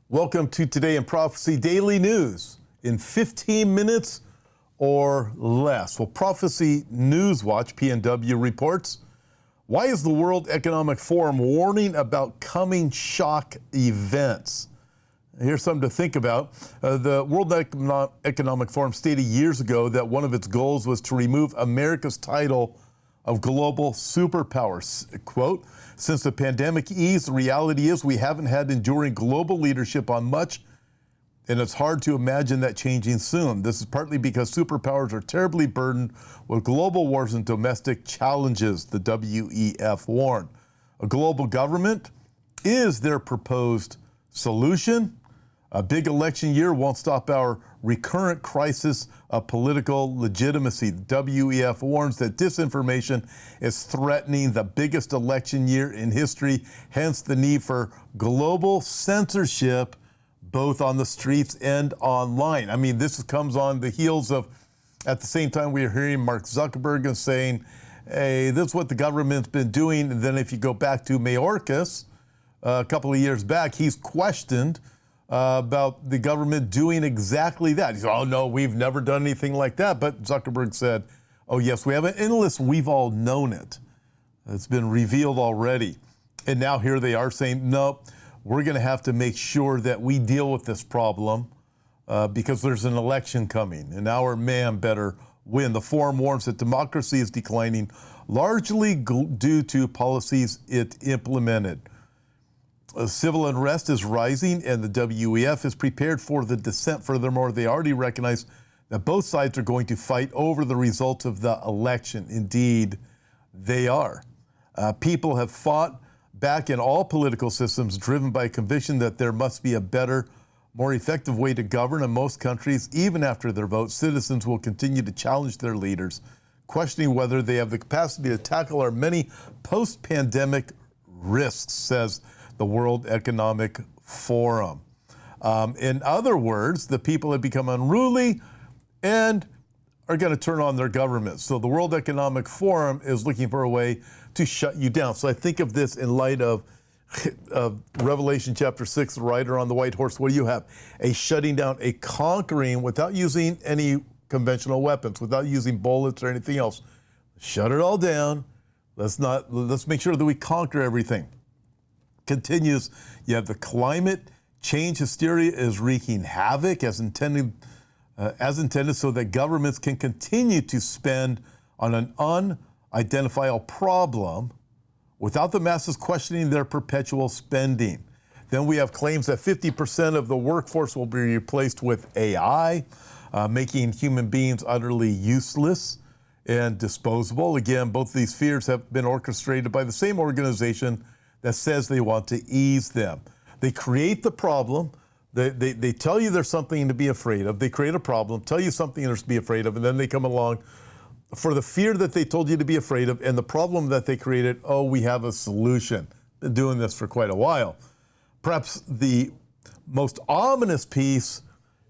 Welcome to Today in Prophecy Daily News in 15 minutes or less. Well, Prophecy News Watch, PNW, reports, why is the World Economic Forum warning about coming shock events? Here's something to think about. The World Economic Forum stated years ago that one of its goals was to remove America's title of global superpowers. Quote, since the pandemic eased, the reality is we haven't had enduring global leadership on much, and it's hard to imagine that changing soon. This is partly because superpowers are terribly burdened with global wars and domestic challenges, the WEF warned. A global government is their proposed solution. A big election year won't stop our recurrent crisis of political legitimacy. The WEF warns that disinformation is threatening the biggest election year in history, hence the need for global censorship, both on the streets and online. I mean, this comes on the heels of, at the same time, we are hearing Mark Zuckerberg saying, hey, this is what the government's been doing. And then if you go back to Mayorkas, a couple of years back, he's questioned about the government doing exactly that. He said, oh, no, we've never done anything like that. But Zuckerberg said, oh, yes, we have it. And listen, we've all known it. It's been revealed already. And now here they are saying, no, we're going to have to make sure that we deal with this problem because there's an election coming, and our man better win. The forum warns that democracy is declining, largely due to policies it implemented. Civil unrest is rising, and the WEF is prepared for the descent. Furthermore, they already recognize that both sides are going to fight over the results of the election. Indeed, they are. People have fought back in all political systems, driven by a conviction that there must be a better, more effective way to govern. In most countries, even after their vote, citizens will continue to challenge their leaders, questioning whether they have the capacity to tackle our many post-pandemic risks, says the World Economic Forum. In other words, the people have become unruly and are going to turn on their government. So the World Economic Forum is looking for a way to shut you down. So I think of this in light of Revelation chapter 6, the rider on the white horse. What do you have? A shutting down, a conquering without using any conventional weapons, without using bullets or anything else. Shut it all down. Let's make sure that we conquer everything. Continues, you have the climate change hysteria is wreaking havoc as intended so that governments can continue to spend on an unidentifiable problem without the masses questioning their perpetual spending. Then we have claims that 50% of the workforce will be replaced with AI, making human beings utterly useless and disposable. Again, both of these fears have been orchestrated by the same organization that says they want to ease them. They create the problem. They tell you there's something to be afraid of. They create a problem, tell you something there's to be afraid of, and then they come along for the fear that they told you to be afraid of and the problem that they created. Oh, we have a solution. Been doing this for quite a while. Perhaps the most ominous piece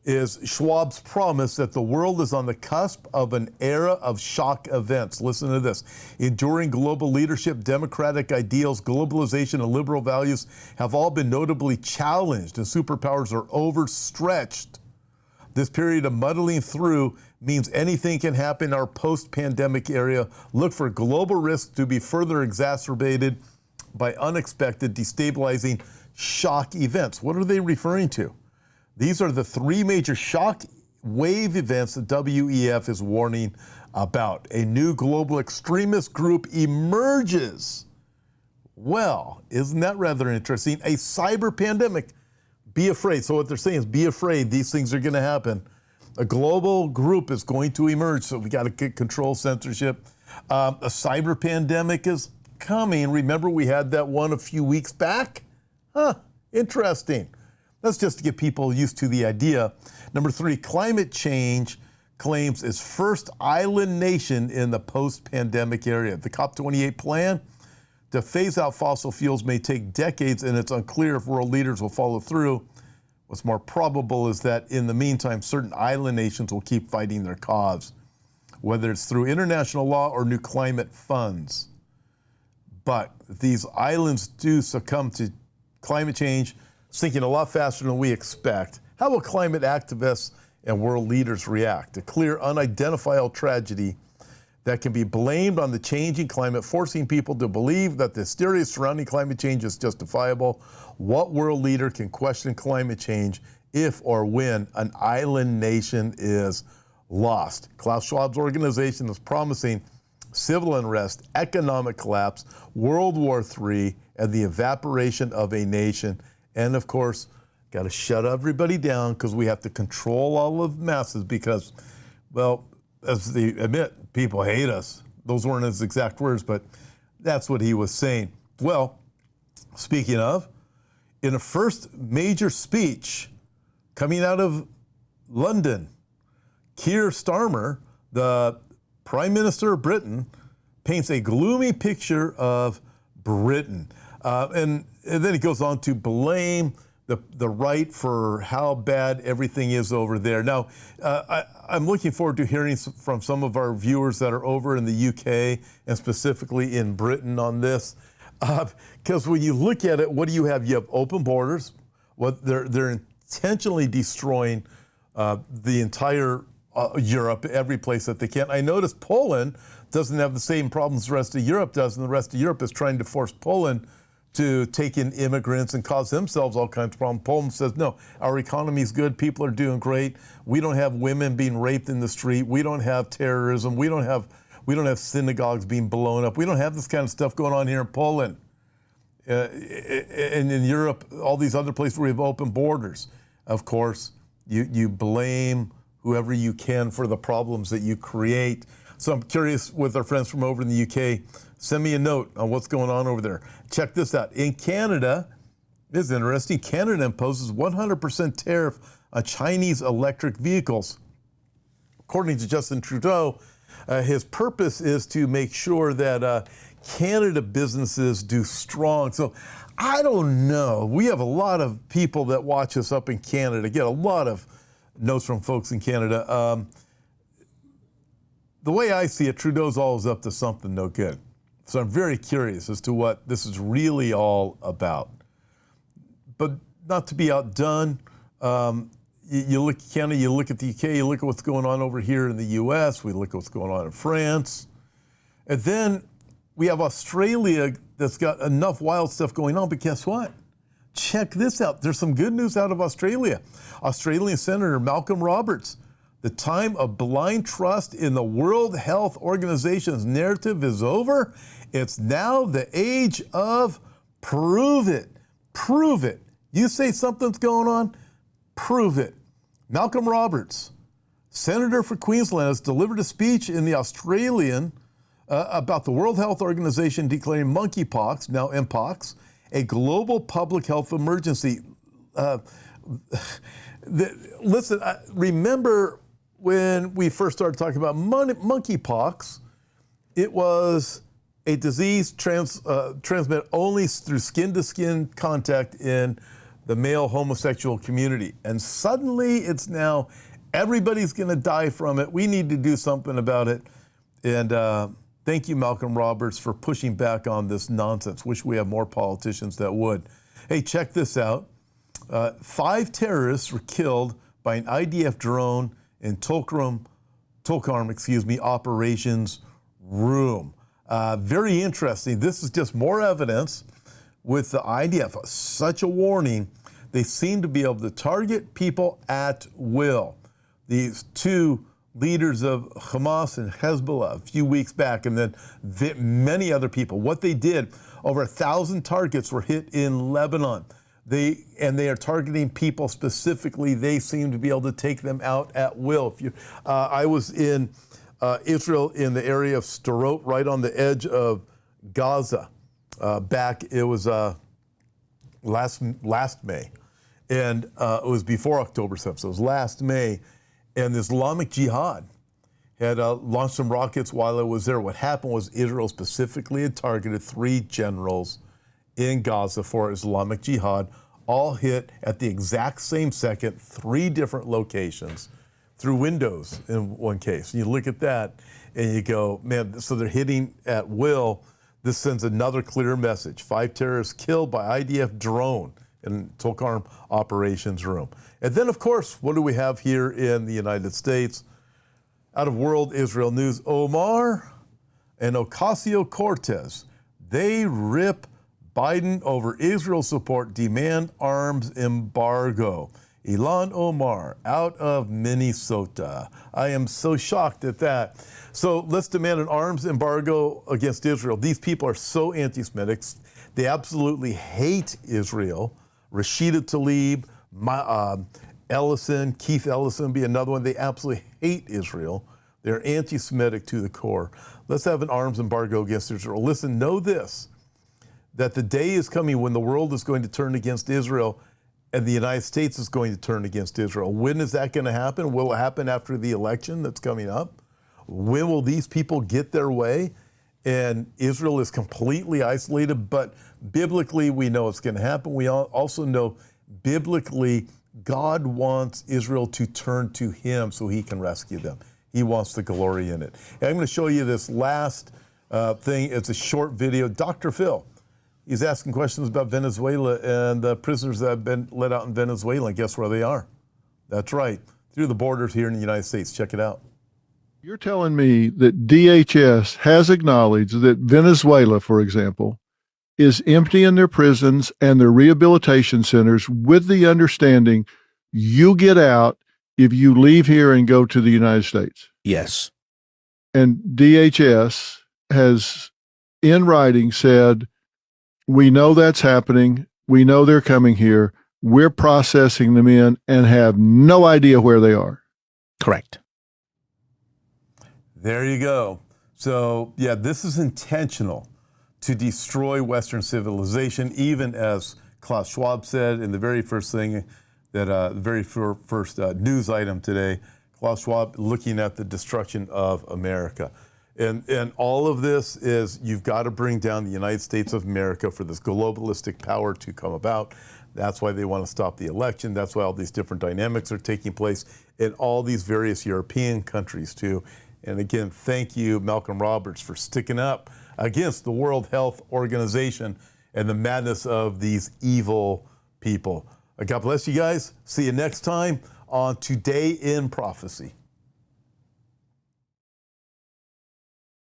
is Schwab's promise that the world is on the cusp of an era of shock events. Listen to this. Enduring global leadership, democratic ideals, globalization, and liberal values have all been notably challenged, and superpowers are overstretched. This period of muddling through means anything can happen in our post-pandemic area. Look for global risks to be further exacerbated by unexpected, destabilizing shock events. What are they referring to? These are the three major shock wave events the WEF is warning about. A new global extremist group emerges. Well, isn't that rather interesting? A cyber pandemic. Be afraid. So what they're saying is be afraid. These things are going to happen. A global group is going to emerge, so we got to get control censorship. A cyber pandemic is coming. Remember we had that one a few weeks back? Interesting. That's just to get people used to the idea. Number 3, climate change claims its first island nation in the post-pandemic area. The COP28 plan to phase out fossil fuels may take decades, and it's unclear if world leaders will follow through. What's more probable is that in the meantime, certain island nations will keep fighting their cause, whether it's through international law or new climate funds. But these islands do succumb to climate change, sinking a lot faster than we expect. How will climate activists and world leaders react? A clear, unidentifiable tragedy that can be blamed on the changing climate, forcing people to believe that the hysteria surrounding climate change is justifiable. What world leader can question climate change if or when an island nation is lost? Klaus Schwab's organization is promising civil unrest, economic collapse, World War III, and the evaporation of a nation. And of course, got to shut everybody down because we have to control all of the masses because, well, as they admit, people hate us. Those weren't his exact words, but that's what he was saying. Well, speaking of, in a first major speech coming out of London, Keir Starmer, the Prime Minister of Britain, paints a gloomy picture of Britain. And then he goes on to blame the right for how bad everything is over there. Now, I'm looking forward to hearing from some of our viewers that are over in the UK and specifically in Britain on this. Because when you look at it, what do you have? You have open borders. They're intentionally destroying the entire Europe, every place that they can. I noticed Poland doesn't have the same problems the rest of Europe does, and the rest of Europe is trying to force Poland to take in immigrants and cause themselves all kinds of problems. Poland says, no, our economy is good, people are doing great, we don't have women being raped in the street, we don't have terrorism, we don't have synagogues being blown up, we don't have this kind of stuff going on here in Poland. And in Europe, all these other places where we have open borders, of course, you blame whoever you can for the problems that you create. So I'm curious with our friends from over in the UK, send me a note on what's going on over there. Check this out. In Canada, this is interesting, Canada imposes 100% tariff on Chinese electric vehicles. According to Justin Trudeau, his purpose is to make sure that Canada businesses do strong. So I don't know. We have a lot of people that watch us up in Canada, get a lot of notes from folks in Canada. The way I see it, Trudeau's always up to something no good. So I'm very curious as to what this is really all about. But not to be outdone, you look at Canada, you look at the UK, you look at what's going on over here in the US, we look at what's going on in France. And then we have Australia that's got enough wild stuff going on, but guess what? Check this out. There's some good news out of Australia. Australian Senator Malcolm Roberts, the time of blind trust in the World Health Organization's narrative is over. It's now the age of prove it. Prove it. You say something's going on, prove it. Malcolm Roberts, Senator for Queensland, has delivered a speech in the Australian about the World Health Organization declaring monkeypox, now Mpox, a global public health emergency. Listen, remember when we first started talking about monkeypox, it was a disease transmitted only through skin-to-skin contact in the male homosexual community. And suddenly it's now everybody's going to die from it. We need to do something about it. And thank you, Malcolm Roberts, for pushing back on this nonsense. Wish we had more politicians that would. Hey, check this out. 5 terrorists were killed by an IDF drone in Tolkarm, operations room. Very interesting. This is just more evidence with the IDF. Such a warning. They seem to be able to target people at will. These 2 leaders of Hamas and Hezbollah a few weeks back, and then many other people. What they did, over 1,000 targets were hit in Lebanon. They are targeting people specifically. They seem to be able to take them out at will. I was in Israel in the area of Sderot, right on the edge of Gaza. It was last May, and it was before October 7th, so it was last May, and the Islamic Jihad had launched some rockets while it was there. What happened was Israel specifically had targeted 3 generals in Gaza for Islamic Jihad, all hit at the exact same second, 3 different locations, through windows in one case. You look at that and you go, man, so they're hitting at will. This sends another clear message. 5 terrorists killed by IDF drone in Tulkarm operations room. And then, of course, what do we have here in the United States? Out of World Israel News, Omar and Ocasio-Cortez, they rip Biden over Israel support, demand arms embargo. Ilhan Omar out of Minnesota. I am so shocked at that. So let's demand an arms embargo against Israel. These people are so anti-Semitic. They absolutely hate Israel. Rashida Tlaib, Ellison, Keith Ellison be another one. They absolutely hate Israel. They're anti-Semitic to the core. Let's have an arms embargo against Israel. Listen, know this, that the day is coming when the world is going to turn against Israel and the United States is going to turn against Israel. When is that going to happen? Will it happen after the election that's coming up? When will these people get their way? And Israel is completely isolated, but biblically we know it's going to happen. We also know biblically God wants Israel to turn to him so he can rescue them. He wants the glory in it. And I'm going to show you this last thing. It's a short video. Dr. Phil, he's asking questions about Venezuela and the prisoners that have been let out in Venezuela. And guess where they are? That's right, through the borders here in the United States. Check it out. You're telling me that DHS has acknowledged that Venezuela, for example, is emptying their prisons and their rehabilitation centers with the understanding you get out if you leave here and go to the United States? Yes. And DHS has, in writing, said, we know that's happening. We know they're coming here. We're processing them in and have no idea where they are. Correct. There you go. So, yeah, this is intentional to destroy Western civilization, even as Klaus Schwab said in the very first thing, that the very first news item today, Klaus Schwab looking at the destruction of America. And all of this is, you've got to bring down the United States of America for this globalistic power to come about. That's why they want to stop the election. That's why all these different dynamics are taking place in all these various European countries too. And again, thank you, Malcolm Roberts, for sticking up against the World Health Organization and the madness of these evil people. God bless you guys. See you next time on Today in Prophecy.